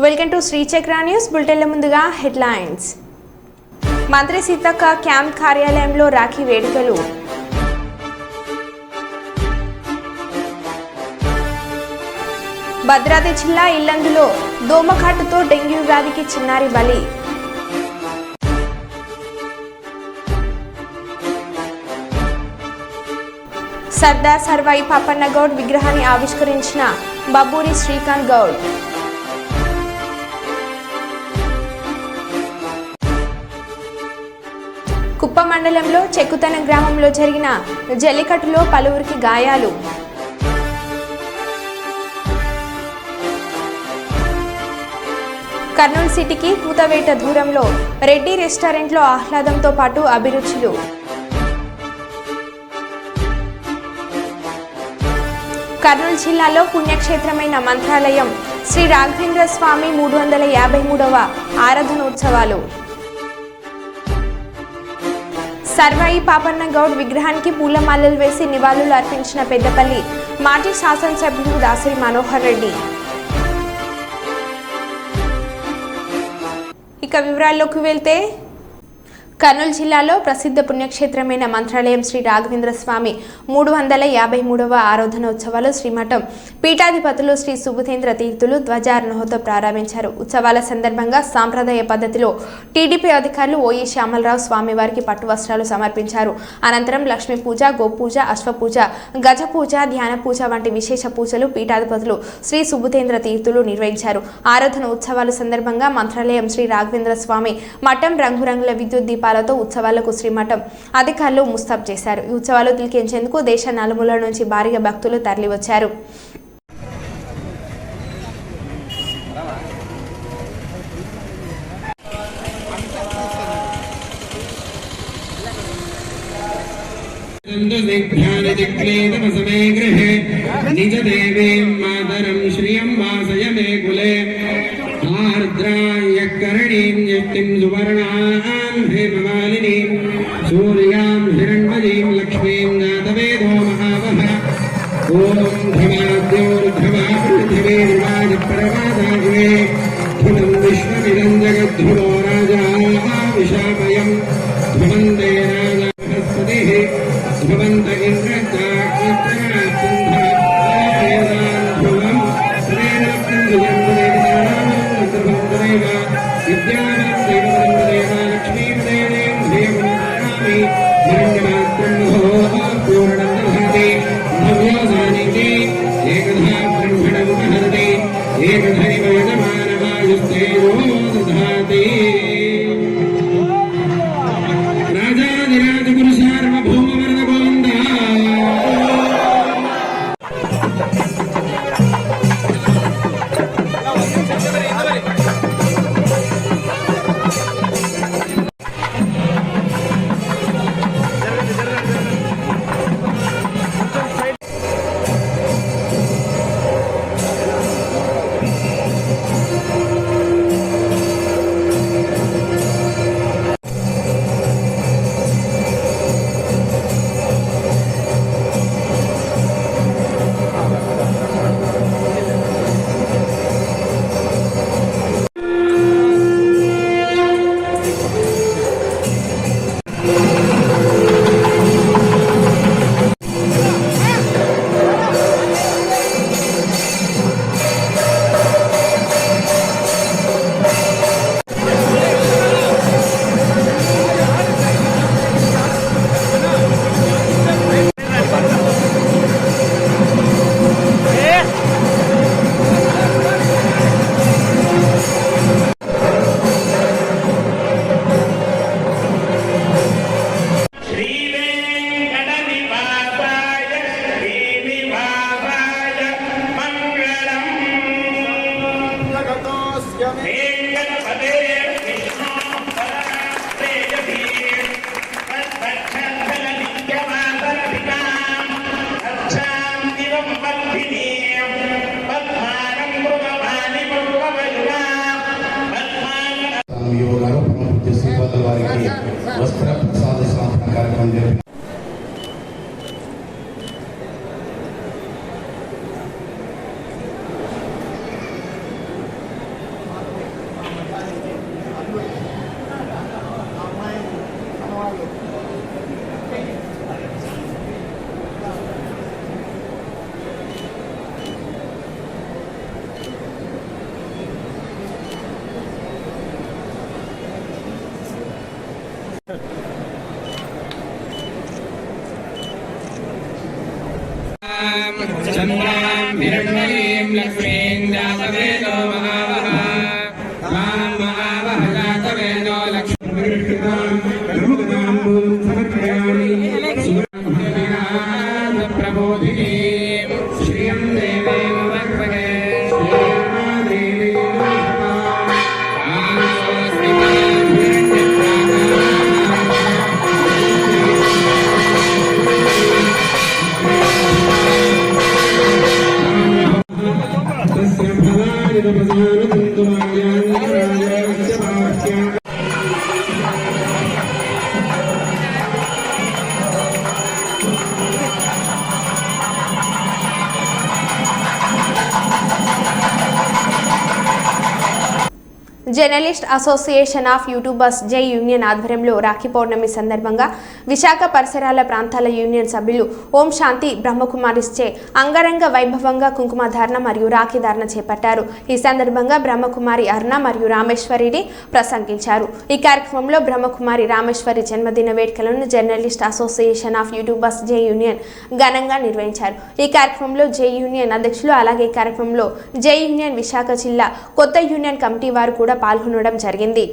Welcome to Shri చక్ర news బులెటిన్ల ముందుగా headlines. మంత్రి సీతక్క క్యాంప్ కార్యాలయంలో రాఖీ వేడుకలు. భద్రాద్రి జిల్లా ఇల్లందులో దోమకాటుతో డెంగ్యూ వ్యాధికి చిన్నారి బలి. సర్దార్ సర్వాయి పాపన్న గౌడ్ విగ్రహాన్ని ఆవిష్కరించిన బబ్బూరి శ్రీకాంత్ గౌడ్. కుప్ప మండలంలో చెక్కుతన గ్రామంలో జరిగిన జల్లికట్టులో పలువురికి గాయాలు. కర్నూలు సిటీకి కూతవేట దూరంలో రెడ్డి రెస్టారెంట్లో ఆహ్లాదంతో పాటు అభిరుచులు. కర్నూలు జిల్లాలో పుణ్యక్షేత్రమైన మంత్రాలయం శ్రీ రాఘవేంద్ర స్వామి 353వ ఆరాధనోత్సవాలు. సర్వాయి పాపన్న గౌడ్ విగ్రహానికి పూలమాలలు వేసి నివాళులు అర్పించిన పెద్దపల్లి మాజీ శాసనసభ్యుడు దాసరి మనోహర్ రెడ్డి. ఇక వివరాల్లోకి వెళ్తే కర్నూలు జిల్లాలో ప్రసిద్ధ పుణ్యక్షేత్రమైన మంత్రాలయం శ్రీ రాఘవేంద్ర స్వామి 353వ ఆరాధనోత్సవాలు శ్రీమఠం పీఠాధిపతులు శ్రీ సుబుధేంద్ర తీర్థులు ధ్వజారోహణంతో ప్రారంభించారు. ఉత్సవాల సందర్భంగా సాంప్రదాయ పద్ధతిలో టీడీపీ అధికారులు ఓయి శ్యామలరావు స్వామివారికి పట్టు వస్త్రాలు సమర్పించారు. అనంతరం లక్ష్మీ పూజ, గోపూజ, అశ్వపూజ, గజ పూజ, ధ్యాన పూజ వంటి విశేష పూజలు పీఠాధిపతులు శ్రీ సుబుధేంద్ర తీర్థులు నిర్వహించారు. ఆరాధన ఉత్సవాల సందర్భంగా మంత్రాలయం శ్రీ రాఘవేంద్ర స్వామి మఠం రంగురంగుల విద్యుత్ దీపాలతో ఉత్సవాలకు శ్రీమఠం అధికారులు ముస్తాబు చేశారు. ఈ ఉత్సవాలు తిలకించేందుకు దేశ నలుమూలల నుంచి భారీగా భక్తులు తరలివచ్చారు. నిజ దేవీం మాతరం శ్రియం వాసయమే కులే ఆర్ద్రాయకరణీం యష్టిం సువర్ణాం హేమమాలినీం సూర్యాం హిరణ్మయీం లక్ష్మీం జాతవేదో మహావహ ఓం ధమాద్యోర్ధమా పృథివీర్వాజ పరమాదాగ్నే ధృతం విశ్వమిదం జగద్ధ్రువో రాజా విశామయం ధ్రువంతే రాజా బృహస్పతిః ధ్రువంత వస్త్ర ప్రసాద సమర్పణ కార్యక్రమం జరిగింది. चन्द्रां हिरण्मयीं लक्ष्मीं जातवेदो महावः तां महावः जातवेदो लक्ष्मीं समर्पयामि प्रबोधिनीं श्रियं देवीं वर्तते श्रीमहादेवी జర్నలిస్ట్ అసోసియేషన్ ఆఫ్ యూట్యూబర్స్ జై యూనియన్ ఆధ్వర్యంలో రాఖీ పౌర్ణమి సందర్భంగా విశాఖ పరిసరాల ప్రాంతాల యూనియన్ సభ్యులు ఓం శాంతి బ్రహ్మకుమారిస్చే అంగరంగ వైభవంగా కుంకుమధారణ మరియు రాఖీ ధారణ చేపట్టారు. ఈ సందర్భంగా బ్రహ్మకుమారి అరుణ మరియు రామేశ్వరిని ప్రసంగించారు. ఈ కార్యక్రమంలో బ్రహ్మకుమారి రామేశ్వరి జన్మదిన వేడుకలను జర్నలిస్ట్ అసోసియేషన్ ఆఫ్ యూట్యూబర్స్ జై యూనియన్ ఘనంగా నిర్వహించారు. ఈ కార్యక్రమంలో జై యూనియన్ అధ్యక్షులు అలాగే ఈ కార్యక్రమంలో జై యూనియన్ విశాఖ జిల్లా కొత్త యూనియన్ కమిటీ వారు కూడా పాల్గొనడం జరిగింది.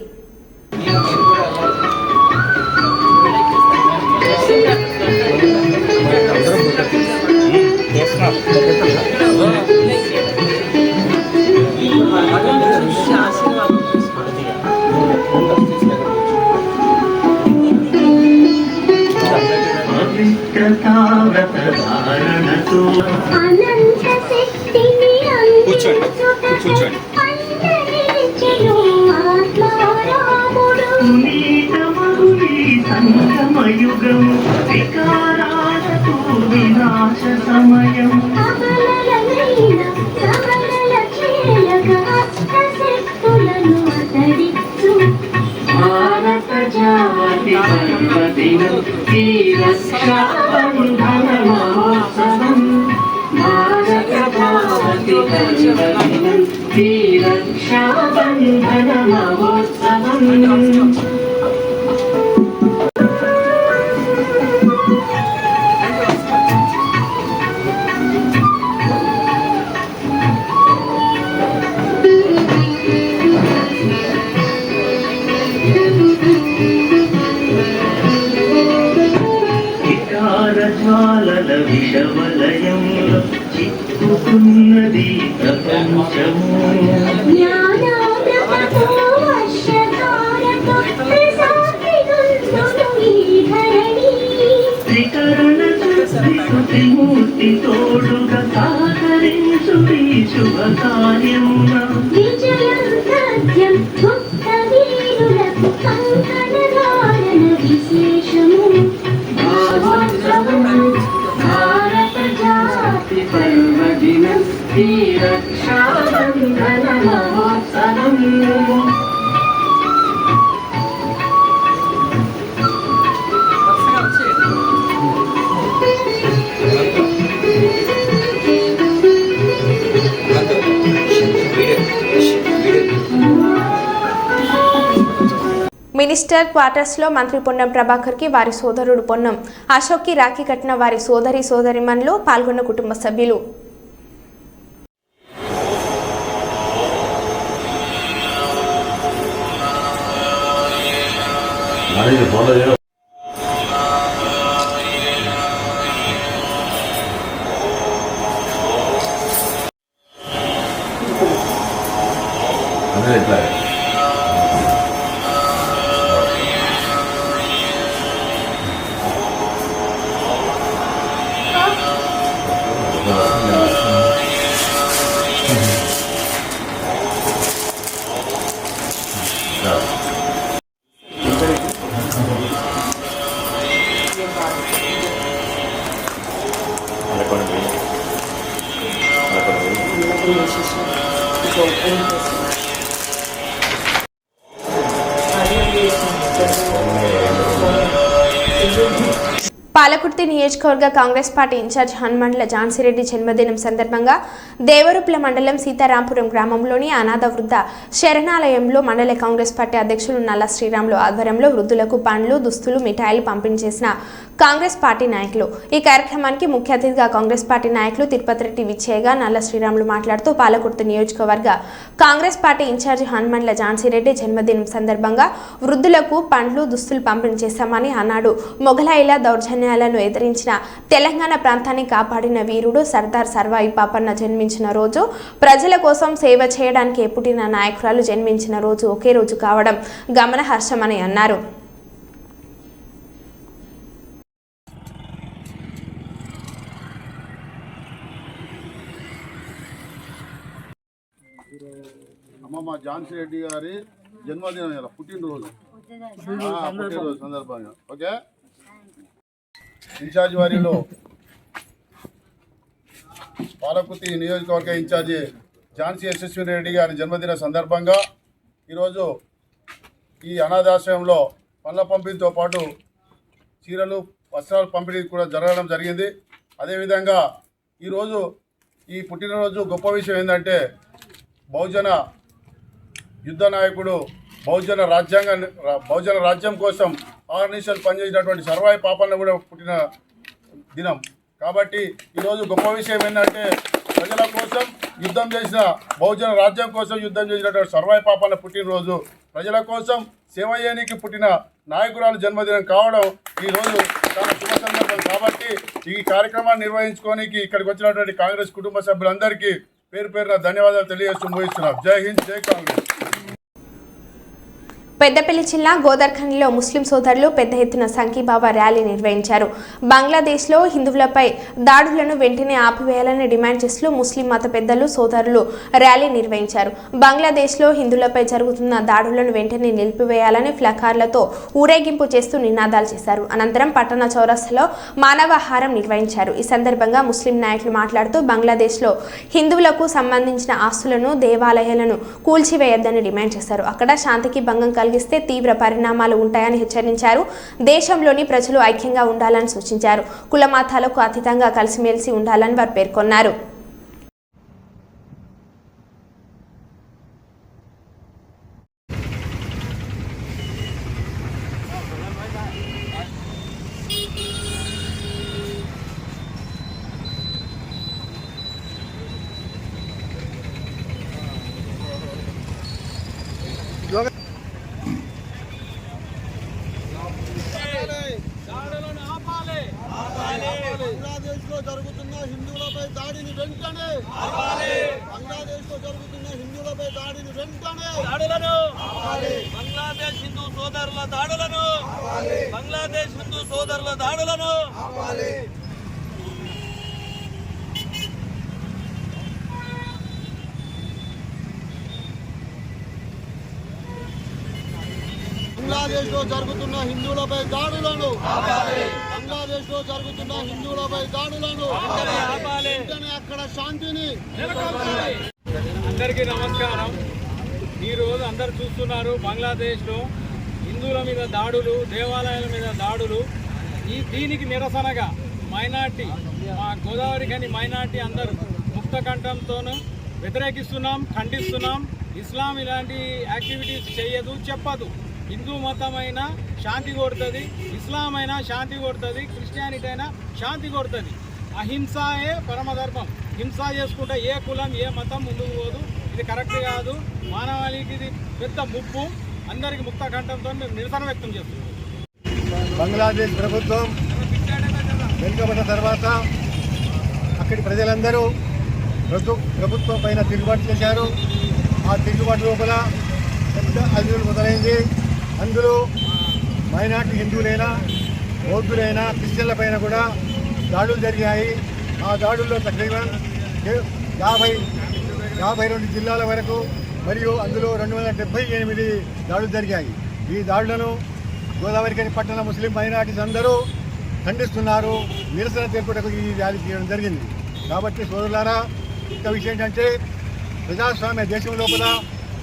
కూర్చోండి. సంగమయుగం వికారాలతో వినాశ సమయం భారత జాతి పర్వదినం ఈ రక్షాబంధన మహోత్సవం భారత జాతి పర్వదినం ఈ రక్షాబంధన మహోత్సవం జ్వాలల విషవలయంలో చిక్కుతున్నది ప్రపంచము త్రికరణ త్రిమూర్తి తోడుగా సహకరించు ఈ శుభ కార్యమున విజయం సత్యం భక్త వీరులకు కంకణధారణ విశేషము భారత జాతి పర్వదినం ఈ రక్షాబంధన మహోత్సవం మినిస్టర్ క్వార్టర్స్లో మంత్రి పొన్నం ప్రభాకర్కి వారి సోదరుడు పొన్నం అశోక్కి రాఖీ కట్టిన వారి సోదరిమణులు పాల్గొన్న కుటుంబ సభ్యులు. పాలకుర్తి నియోజకవర్గ కాంగ్రెస్ పార్టీ ఇన్ఛార్జ్ హనుమండ్ల ఝాన్సీరెడ్డి జన్మదినం సందర్భంగా దేవరుప్ల మండలం సీతారాంపురం గ్రామంలోని అనాథ వృద్ధ శరణాలయంలో మండల కాంగ్రెస్ పార్టీ అధ్యక్షులు నల్ల శ్రీరాములు ఆధ్వర్యంలో వృద్ధులకు పండ్లు, దుస్తులు, మిఠాయిలు పంపిణీ చేసిన కాంగ్రెస్ పార్టీ నాయకులు. ఈ కార్యక్రమానికి ముఖ్య అతిథిగా కాంగ్రెస్ పార్టీ నాయకులు తిరుపతి రెడ్డి విచ్చేయగా నల్ల శ్రీరాములు మాట్లాడుతూ పాలకుర్తి నియోజకవర్గ కాంగ్రెస్ పార్టీ ఇన్ఛార్జ్ హనుమండ్ల ఝాన్సీరెడ్డి జన్మదినం సందర్భంగా వృద్ధులకు పండ్లు, దుస్తులు పంపిణీ చేశామని అన్నాడు. మొఘలాయిల దౌర్జన్యాలను ఎదిరించిన తెలంగాణ ప్రాంతాన్ని కాపాడిన వీరుడు సర్దార్ సర్వాయి పాపన్న జన్మించిన రోజు, ప్రజల కోసం సేవ చేయడానికి పుట్టిన నాయకురాలు జన్మించిన రోజు ఒకే రోజు కావడం గమనార్హమని అన్నారు. అమ్మమ్మ ఝాన్సీ రెడ్డి గారి జన్మదినం ఇలా పుట్టినరోజు సందర్భంగా ఓకే ఇన్ఛార్జ్ వారిలో పాలకుర్తి నియోజకవర్గ ఇన్ఛార్జి ఝాన్సీ యశస్విని రెడ్డి గారి జన్మదిన సందర్భంగా ఈరోజు ఈ అనాథాశ్రయంలో పళ్ళ పంపిణీతో పాటు చీరలు, వస్త్రాలు పంపిణీ కూడా జరగడం జరిగింది. అదేవిధంగా ఈరోజు ఈ పుట్టినరోజు గొప్ప విషయం ఏంటంటే బహుజన యుద్ధ నాయకుడు బహుజన రాజ్యం కోసం ఆర్నిషల్ పనిచేసినటువంటి సర్వాయి పాపన్న కూడా పుట్టిన దినం కాబట్టి ఈరోజు గొప్ప విషయం ఏంటంటే ప్రజల కోసం యుద్ధం చేసిన బహుజన రాజ్యం కోసం యుద్ధం చేసినటువంటి సర్వాయి పాపన్న పుట్టినరోజు, ప్రజల కోసం సేవ చేయడానికి పుట్టిన నాయకురాలు జన్మదినం కావడం ఈరోజు చాలా శుభ సందర్భం. కాబట్టి ఈ కార్యక్రమాన్ని నిర్వహించుకోనికి ఇక్కడికి వచ్చినటువంటి కాంగ్రెస్ కుటుంబ సభ్యులందరికీ పేరు పేరున ధన్యవాదాలు తెలియజేస్తూ ముగిస్తున్నాం. జై హింద్, జై కాంగ్రెస్. పెద్దపల్లి జిల్లా గోదర్ఖండ్లో ముస్లిం సోదరులు పెద్ద ఎత్తున సంఘీభావ ర్యాలీ నిర్వహించారు. బంగ్లాదేశ్లో హిందువులపై దాడులను వెంటనే ఆపివేయాలని డిమాండ్ చేస్తూ ముస్లిం మత పెద్దలు సోదరులు ర్యాలీ నిర్వహించారు. బంగ్లాదేశ్లో హిందువులపై జరుగుతున్న దాడులను వెంటనే నిలిపివేయాలని ప్లకార్లతో ఊరేగింపు చేస్తూ నినాదాలు చేశారు. అనంతరం పట్టణ చౌరస్తాలో మానవాహారం నిర్వహించారు. ఈ సందర్భంగా ముస్లిం నాయకులు మాట్లాడుతూ బంగ్లాదేశ్లో హిందువులకు సంబంధించిన ఆస్తులను, దేవాలయాలను కూల్చివేయొద్దని డిమాండ్ చేశారు. అక్కడ శాంతికి భంగం కలిగిస్తే తీవ్ర పరిణామాలు ఉంటాయని హెచ్చరించారు. దేశంలోని ప్రజలు ఐక్యంగా ఉండాలని సూచించారు. కుల మతాలకు అతీతంగా కలిసిమెలిసి ఉండాలని వారు పేర్కొన్నారు. బంగ్లాదేశ్లో జరుగుతున్న హిందువులపై దాడిని వెంటనే బంగ్లాదేశ్లో జరుగుతున్న హిందువులపై దాడిని వెంటనే బంగ్లాదేశ్ హిందూ సోదరుల దాడులను బంగ్లాదేశ్ హిందూ సోదరుల దాడులను బంగ్లాదేశ్లో జరుగుతున్న హిందువులపై దాడులను బంగ్లాదేశ్లో జరుగుతున్న హిందువులపై దాడులను వెంటనే అక్కడ శాంతిని. అందరికీ నమస్కారం. ఈరోజు అందరు చూస్తున్నారు బంగ్లాదేశ్లో హిందువుల మీద దాడులు, దేవాలయాల మీద దాడులు. దీనికి నిరసనగా మైనార్టీ, మా గోదావరి ఖని మైనార్టీ అందరూ ముక్త కంఠంతోనూ వ్యతిరేకిస్తున్నాం, ఖండిస్తున్నాం. ఇస్లాం ఇలాంటి యాక్టివిటీస్ చేయదు, చెప్పదు. హిందూ మతమైనా శాంతి కోరుతుంది, ఇస్లాం అయినా శాంతి కోరుతుంది, క్రిస్టియానిటీ అయినా శాంతి కోరుతుంది. అహింసయే పరమధర్మం. హింస చేసుకుంటే ఏ కులం, ఏ మతం ముందుకు పోదు. ఇది కరెక్ట్ కాదు. మానవాళికి ఇది పెద్ద ముప్పు. అందరికీ ముక్త కంఠంతో మేము నిరసన వ్యక్తం చేస్తున్నాం. బంగ్లాదేశ్ ప్రభుత్వం వెనుకబడ్డ తర్వాత అక్కడి ప్రజలందరూ ప్రభుత్వం పైన తిరుగుబాటు చేశారు. ఆ తిరుగుబాటు లోపల పెద్ద అల్లులు మొదలైంది. అందులో మైనార్టీ హిందువులైనా, బౌద్ధులైనా, క్రిస్టియన్ల పైన కూడా దాడులు జరిగాయి. ఆ దాడుల్లో తక్రీబన్ 52 జిల్లాల వరకు మరియు అందులో 278 దాడులు జరిగాయి. ఈ దాడులను గోదావరి ఖని పట్టణ ముస్లిం మైనార్టీస్ అందరూ ఖండిస్తున్నారు. నిరసన తెలుపుటకు ఈ ర్యాలీ చేయడం జరిగింది. కాబట్టి సోదరులారా, ఇంత విషయం ఏంటంటే ప్రజాస్వామ్య దేశం లోపల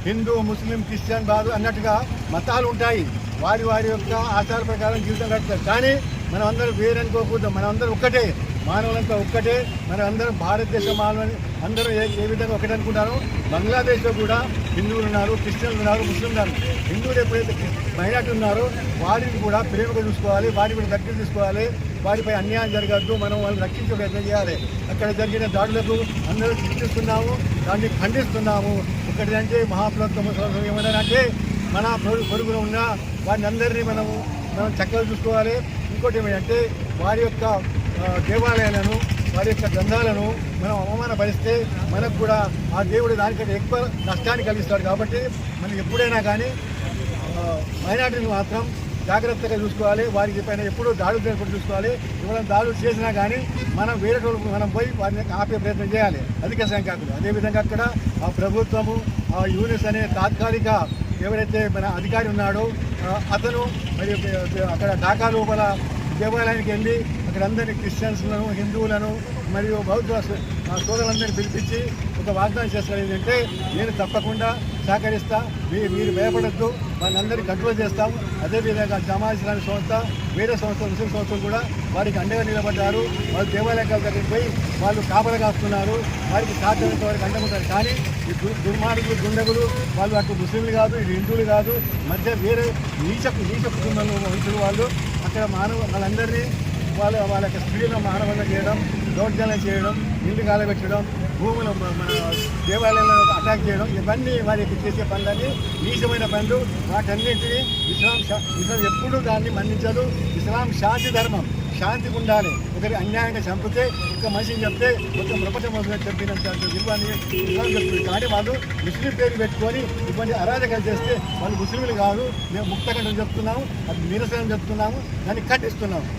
హిందూ, ముస్లిం, క్రిస్టియన్, బాదు అన్నట్టుగా మతాలు ఉంటాయి. వారి వారి యొక్క ఆచార ప్రకారం జీవితం గడుపుతారు. కానీ మనం అందరం వేరనుకోకూడదు, మనం అందరం ఒక్కటే, మానవులంతా ఒక్కటే, మనం అందరం భారతదేశ మానవులు అందరూ ఏ విధంగా ఒకటే అనుకుంటారు. బంగ్లాదేశ్లో కూడా హిందువులు ఉన్నారు, క్రిస్టియన్లు ఉన్నారు, ముస్లింలు ఉన్నారు. హిందువులు ఎప్పుడైతే మైనార్టీ ఉన్నారో వారిని కూడా ప్రేమగా చూసుకోవాలి, వారిని కూడా దగ్గర తీసుకోవాలి, వారిపై అన్యాయం జరగద్దు, మనం వాళ్ళని రక్షించే ప్రయత్నం చేయాలి. అక్కడ జరిగిన దాడులకు అందరూ శిక్షిస్తున్నాము, దాన్ని ఖండిస్తున్నాము. ఒకటిదంటే మహాప్రభుత్వం ఏమన్నారంటే మన పొరుగున ఉన్న వారిని అందరినీ మనం చక్కగా చూసుకోవాలి. ఇంకోటి ఏమిటంటే వారి యొక్క దేవాలయాలను, వారి యొక్క గ్రంథాలను మనం అవమానపరిస్తే మనకు కూడా ఆ దేవుడు దానికంటే ఎక్కువ నష్టాన్ని కలిగిస్తాడు. కాబట్టి మనం ఎప్పుడైనా కానీ మైనార్టీని మాత్రం జాగ్రత్తగా చూసుకోవాలి, వారికి పైన ఎప్పుడూ దాడులు జరగకుండా చూసుకోవాలి. ఎవరైనా దాడులు చేసినా కానీ మనం వేరే రోజులకు మనం పోయి వారిని ఆపే ప్రయత్నం చేయాలి, అధిక సంఖ్యాకులు. అదేవిధంగా అక్కడ ఆ ప్రభుత్వము, ఆ యూనిస్ అనే తాత్కాలిక ఎవరైతే మన అధికారి ఉన్నాడో అతను మరి అక్కడ ఢాకా లోపల దేవాలయానికి వెళ్ళి అక్కడ అందరినీ క్రిస్టియన్స్లను, హిందువులను మరియు బౌద్ధ సోదరులందరినీ పిలిపించి ఒక వాగ్దానం చేస్తారు. ఏంటంటే నేను తప్పకుండా సహకరిస్తా, మీరు భయపడద్దు, వాళ్ళందరినీ కంట్రోల్ చేస్తాం. అదేవిధంగా జమాత్ ఇస్లామీ సంస్థ, వేరే సంస్థలు, ముస్లిం సంస్థలు కూడా వారికి అండగా నిలబడ్డారు. వాళ్ళు దేవాలయాల దగ్గరికి పోయి వాళ్ళు కాపలా కాస్తున్నారు, వారికి సాధ్యమైనంత వారికి అండగుంటారు. కానీ ఈ దుర్మార్గులు, దుండగులు వాళ్ళు అటు ముస్లింలు కాదు, ఇటు హిందువులు కాదు, మధ్య వేరే నీచ కుటుంబంలో మనుషులు వాళ్ళు అక్కడ వాళ్ళందరినీ వాళ్ళ యొక్క స్త్రీలను మానవంగా చేయడం, దౌర్జన్యం చేయడం, ఇల్లు కాలబెట్టడం, భూములు మన దేవాలయాలను అటాక్ చేయడం, ఇవన్నీ వారి చేసే పనులన్నీ నీచమైన పనులు. వాటన్నింటినీ ఇస్లాం ఎప్పుడూ దాన్ని మన్నించదు. ఇస్లాం శాంతి ధర్మం, శాంతికి ఉండాలి. ఒకరి అన్యాయంగా చంపితే ఒక మనిషిని చెప్తే మొత్తం ప్రపంచం మొదలు చెప్పినంత విలువని ఇస్లాం చెప్తుంది. కానీ వాళ్ళు ముస్లిం పేరు పెట్టుకొని ఇటువంటి అరాజకాలు చేస్తే వాళ్ళు ముస్లింలు కాదు, మేము ముక్తఖండం చెప్తున్నాము, అది నిరసన చెప్తున్నాము, దాన్ని ఖండిస్తున్నాము.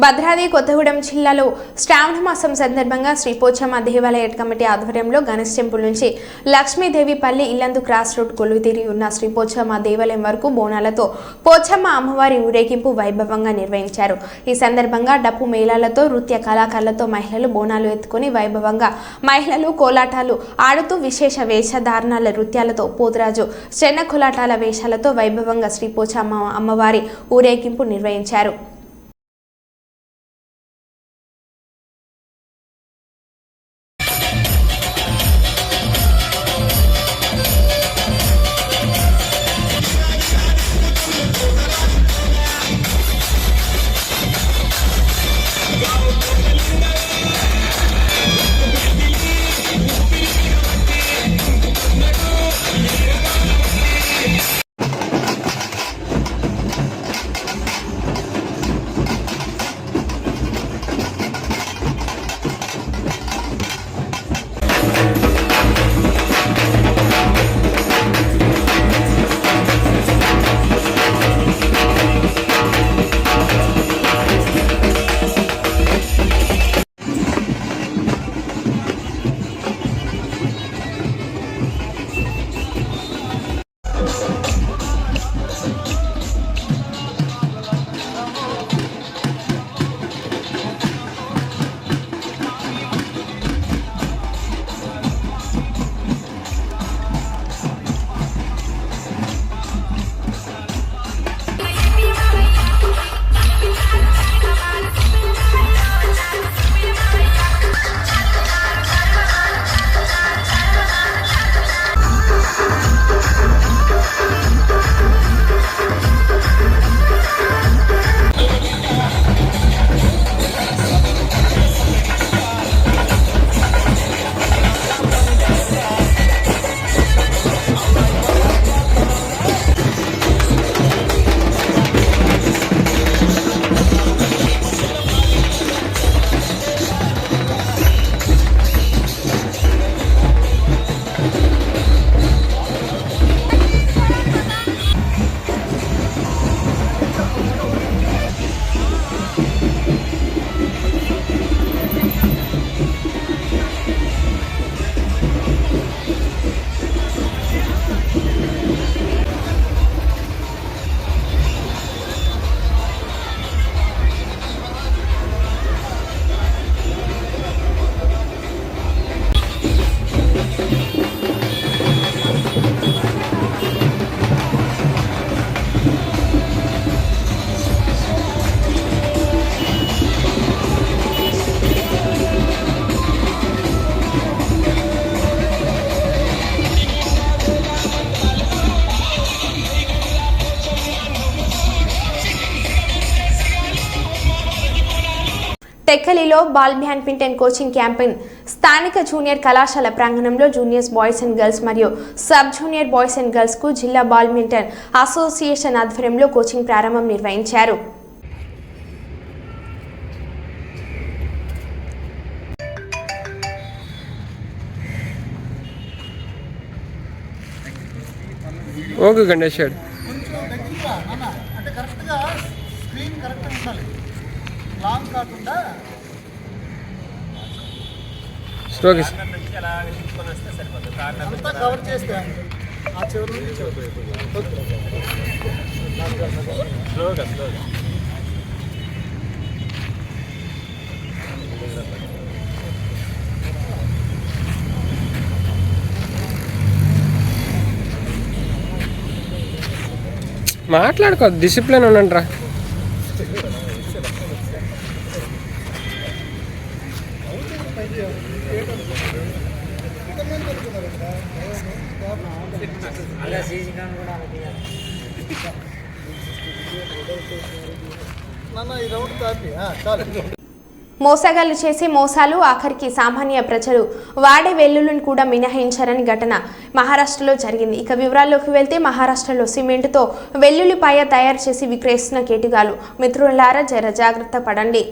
భద్రాద్రి కొత్తగూడెం జిల్లాలో శ్రావణ మాసం సందర్భంగా శ్రీ పోచమ్మ దేవాలయ కమిటీ ఆధ్వర్యంలో గణేష్ టెంపుల్ నుంచి లక్ష్మీదేవిపల్లి ఇల్లందు క్రాస్ రోడ్ కొలువుతీరి ఉన్న శ్రీ పోచమ్మ దేవాలయం వరకు బోనాలతో పోచమ్మ అమ్మవారి ఊరేగింపు వైభవంగా నిర్వహించారు. ఈ సందర్భంగా డప్పు మేళాలతో, నృత్య కళాకారులతో మహిళలు బోనాలు ఎత్తుకొని వైభవంగా మహిళలు కోలాటాలు ఆడుతూ విశేష వేషధారణాల నృత్యాలతో, పోతురాజు చెన్న కోలాటాల వేషాలతో వైభవంగా శ్రీ పోచమ్మ అమ్మవారి ఊరేగింపు నిర్వహించారు. టెక్కలిలో బాల్ బ్యాడ్మింటన్ కోచింగ్ క్యాంపెయిన్ స్థానిక జూనియర్ కళాశాల ప్రాంగణంలో జూనియర్స్ బాయ్స్ అండ్ గర్ల్స్ మరియు sub junior boys and girls కు జిల్లా బాడ్మింటన్ అసోసియేషన్ ఆధ్వర్యంలో కోచింగ్ ప్రారంభం నిర్వహించారు. ఓకే గణేష్ గారు అంటే కరెక్ట్గా స్క్రీన్ కరెక్ట్గా ఉండాలి, లాంగ్ కాకుండా ఓకే అంతా కవర్ చేస్తే ఆ చివరి నుండి చివరి స్లోగా మాట్లాడుకో, డిసిప్లిన్ ఉండండి రా. ఈ రౌండ్ కాపీ చాలు. మోసగాళ్లు చేసే మోసాలు ఆఖరికి సామాన్య ప్రజలు వాడే వెల్లుల్లిని కూడా మినహాయించారని ఘటన మహారాష్ట్రలో జరిగింది. ఇక వివరాల్లోకి వెళ్తే మహారాష్ట్రలో సిమెంటుతో వెల్లుల్లిపాయ తయారు చేసి విక్రయిస్తున్న కేటుగాలు. మిత్రులారా జర జాగ్రత్త పడండి.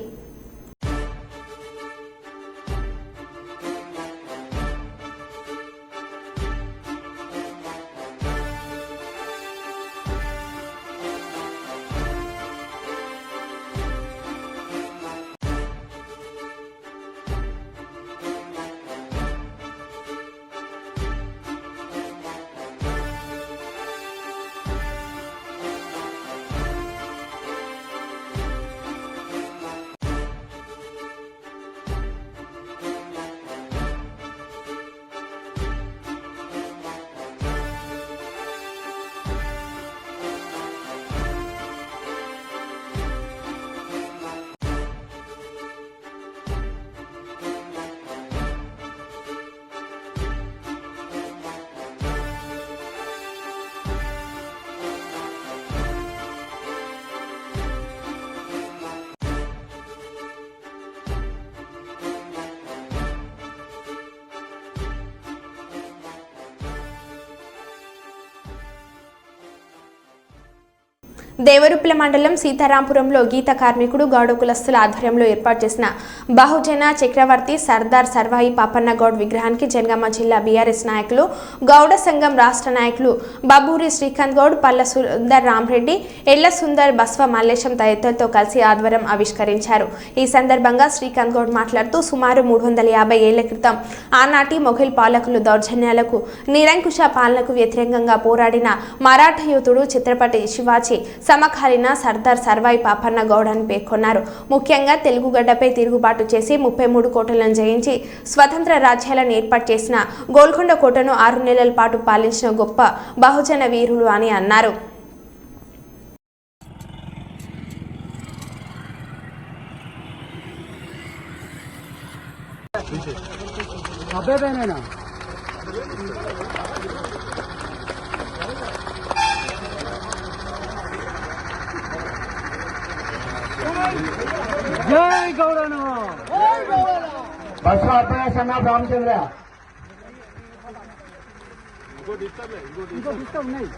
దేవరుప్ల మండలం సీతారాంపురంలో గీత కార్మికుడు గౌడ కులస్తుల ఆధ్వర్యంలో ఏర్పాటు చేసిన బహుజన చక్రవర్తి సర్దార్ సర్వాయి పాపన్న గౌడ్ విగ్రహానికి జనగామ జిల్లా బీఆర్ఎస్ నాయకులు, గౌడ సంఘం రాష్ట్ర నాయకులు బబ్బూరి శ్రీకాంత్ గౌడ్, పల్ల సుందర్ రామరెడ్డి, ఎళ్ల సుందర్, బస్వ మల్లేశం తదితరులతో కలిసి ఆధ్వర్యం ఆవిష్కరించారు. ఈ సందర్భంగా శ్రీకాంత్ గౌడ్ మాట్లాడుతూ సుమారు 350 ఏళ్ల క్రితం ఆనాటి మొఘల్ పాలకులు దౌర్జన్యాలకు, నిరంకుశ పాలనకు వ్యతిరేకంగా పోరాడిన మరాఠ యోధుడు ఛత్రపతి శివాజీ సమకాలీన సర్దార్ సర్వాయి పాపన్న గౌడ్ అని పేర్కొన్నారు. ముఖ్యంగా తెలుగు గడ్డపై తిరుగుబాటు చేసి 33 కోటలను జయించి స్వతంత్ర రాజ్యాలను ఏర్పాటు చేసిన గోల్కొండ కోటను 6 నెలల పాటు పాలించిన గొప్ప బహుజన వీరులు అని అన్నారు. జై గౌడన బస్వ అభ్యాసన్న రామచంద్ర ఇంకో ఉన్నాయి.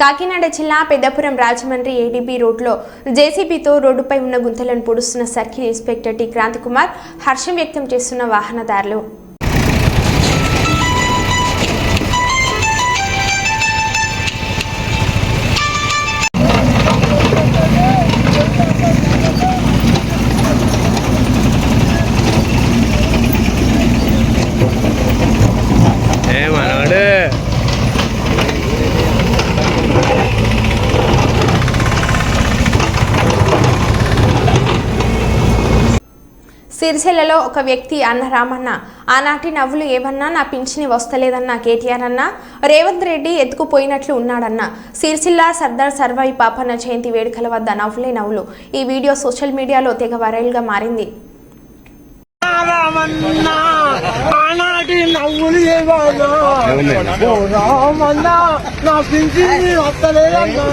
కాకినాడ జిల్లా పెద్దపురం రాజమండ్రి ఏడీబీ రోడ్లో జేసీబీతో రోడ్డుపై ఉన్న గుంతలను పొడుస్తున్న సర్కిల్ ఇన్స్పెక్టర్ టి క్రాంతికుమార్ హర్షం వ్యక్తం చేస్తున్న వాహనదారులు. సిరిసిల్లలో ఒక వ్యక్తి అన్న రామన్న ఆనాటి నవ్వులు ఏమన్నా నా పింఛని వస్తలేదన్న కేటీఆర్ అన్న రేవంత్ రెడ్డి ఎత్తుకుపోయినట్లు ఉన్నాడన్న సిరిసిల్ల సర్దార్ సర్వాయి పాపన్న జయంతి వేడుకల వద్ద నవ్వులే నవ్వులు. ఈ వీడియో సోషల్ మీడియాలో తెగ వైరల్గా మారింది. రామన్నా ఆనాటి నవ్వులు ఏమన్నా ఓ రామన్నా నా పింఛని వస్తలేదన్నా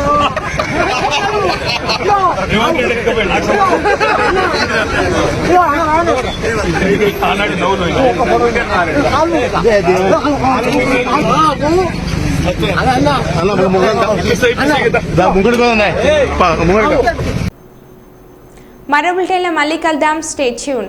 మరో బులెటిన్లో మళ్ళీ కలుద్దాం. Stay tune.